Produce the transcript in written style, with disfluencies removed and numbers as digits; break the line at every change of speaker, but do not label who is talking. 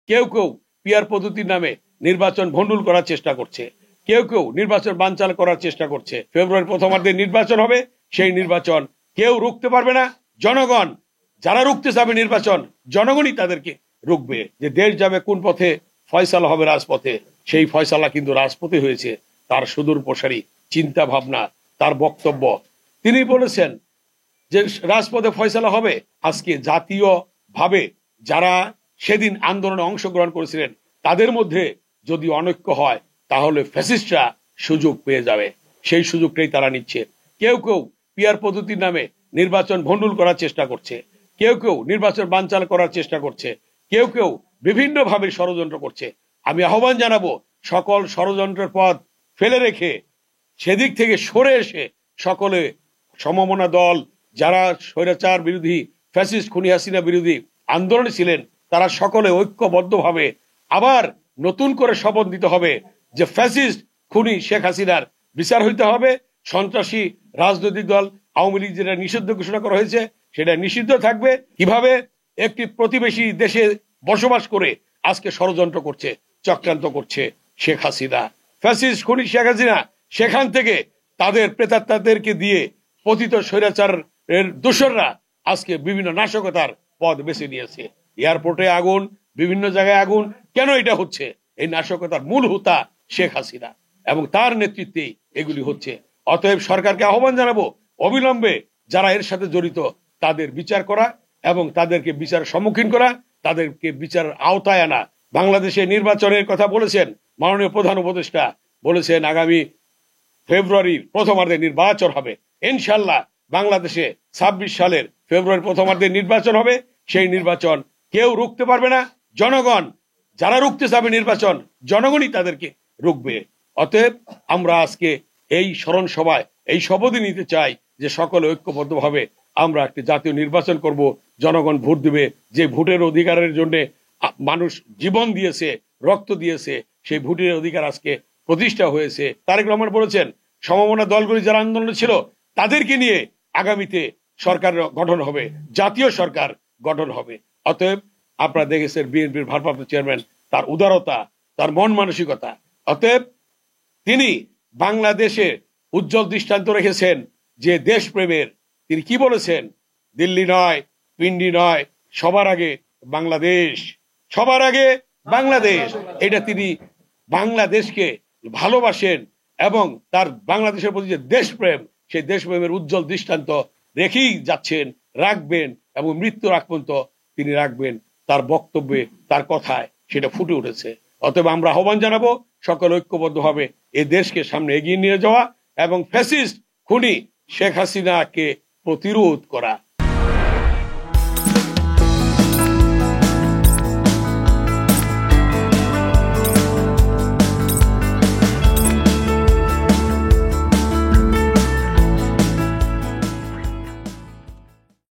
কেউ কেউ পিআর পদ্ধতির নামে নির্বাচন ভণ্ডুল করার চেষ্টা করছে, কেউ কেউ নির্বাচন বানচাল করার চেষ্টা করছে। ফেব্রুয়ারির প্রথমার্ধে নির্বাচন হবে, সেই নির্বাচন কেউ রুখতে পারবে না। জনগণ যারা রুখতে যাবে নির্বাচন, জনগণই তাদেরকে রুখবে। যে দেশ যাবে কোন পথে, ফয়সালা হবে রাজপথে, সেই ফয়সালা কিন্তু রাজপথে হয়েছে। তার সুদূর প্রসারী চিন্তা ভাবনা, তার বক্তব্য, তিনি বলেছেন যে রাজপথে ফয়সালা হবে। আজকে জাতীয় ভাবে যারা সেদিন আন্দোলনে অংশগ্রহণ করেছিলেন তাদের মধ্যে যদি অনৈক্য হয় তাহলে ফ্যাসিস্টরা সুযোগ পেয়ে যাবে, সেই সুযোগটাই তারা নিচ্ছে। কেউ কেউ পিআর পদ্ধতির নামে নির্বাচন ভণ্ডুল করার চেষ্টা করছে, কেউ কেউ নির্বাচন বানচাল করার চেষ্টা করছে, কেউ কেউ বিভিন্ন ভাবে ষড়যন্ত্র করছে। আমি আহ্বান জানাবো সকল ষড়যন্ত্রের পথ ফেলে রেখে সেদিক থেকে সরে এসে সকলে সমমনা দল যারা স্বৈরাচার বিরোধী, ফ্যাসিস্ট খুনি হাসিনা বিরোধী আন্দোলনে ছিলেন, তারা সকলে ঐক্যবদ্ধভাবে আবার নতুন করে শপথ দিতে হবে যে ফ্যাসিস্ট খুনি শেখ হাসিনার বিচার হইতে হবে। সন্ত্রাসী রাজনৈতিক দল আওয়ামী লীগ যেটা নিষিদ্ধ ঘোষণা করা হয়েছে সেটা নিষিদ্ধ থাকবে। কিভাবে একটি প্রতিবেশী দেশে বসবাস করে আজকে ষড়যন্ত্র করছে, চক্রান্ত করছে শেখ হাসিনা, ফ্যাসিস্ট খুনি শেখ হাসিনা, সেখান থেকে তাদের প্রেতাত্মাদেরকে দিয়ে পতিত স্বৈরাচার এর দোসররা আজকে বিভিন্ন নাশকতার পথ বেছে নিয়েছে। এয়ারপোর্টে আগুন, বিভিন্ন জায়গায় আগুন, কেন এটা হচ্ছে? এই নাশকতার মূল হোতা শেখ হাসিনা এবং তার নেতৃত্বে এগুলি হচ্ছে। অতএব সরকারকে আহ্বান জানাবো অবিলম্বে যারা এর সাথে জড়িত তাদের বিচার করা এবং তাদেরকে বিচারের সম্মুখীন করা, তাদেরকে বিচারের আওতায় আনা। বাংলাদেশে নির্বাচনের কথা বলেছেন মাননীয় প্রধান উপদেষ্টা, বলেছেন আগামী ফেব্রুয়ারির প্রথমার্ধে নির্বাচন হবে। ইনশাল্লাহ বাংলাদেশে ২৬ সালের ফেব্রুয়ারি প্রথমার্ধে নির্বাচন হবে, সেই নির্বাচন কেউ রুখতে পারবে না। জনগণ যারা রুখতে যাবে নির্বাচন, জনগণই তাদেরকে রুখবে। অতএব আমরা আজকে এই স্মরণ সভায় এই শপথই নিতে চাই যে সকলে ঐক্যবদ্ধভাবে আমরা একটি জাতীয় নির্বাচন করব। জনগণ ভোট দিবে, যে ভোটের অধিকারের জন্য মানুষ জীবন দিয়েছে, রক্ত দিয়েছে, সেই ভোটের অধিকার আজকে প্রতিষ্ঠা হয়েছে। তারেক রহমান বলেছেন সমমনা দলগুলি যারা আন্দোলনে ছিল তাদেরকে নিয়ে আগামীতে সরকার গঠন হবে, জাতীয় সরকার গঠন হবে। অতএব আপনারা দেখেছেন বিএনপির ভারপ্রাপ্ত চেয়ারম্যান, তার উদারতা, তার মন মানসিকতা। অতএব তিনি বাংলাদেশে উজ্জ্বল দৃষ্টান্ত রেখেছেন যে দেশপ্রেমের। তিনি কি বলেছেন? দিল্লি নয়, পিন্ডি নয়, সবার আগে বাংলাদেশ, সবার আগে বাংলাদেশ। এটা তিনি বাংলাদেশকে ভালোবাসেন এবং তার বাংলাদেশের প্রতি যে দেশপ্রেম, সেই দেশপ্রেমের উজ্জ্বল দৃষ্টান্ত রেখেই যাচ্ছেন, রাখবেন এবং মৃত্যুর আগ পর্যন্ত তিনি রাখবেন। তার বক্তব্যে, তার কথায় সেটা ফুটে উঠেছে। অতএব আমরা আহ্বান জানাবো সকল ঐক্যবদ্ধভাবে এই দেশকে সামনে এগিয়ে নিয়ে যাওয়া এবং ফ্যাসিস্ট খুনি শেখ হাসিনাকে প্রতিরোধ করা।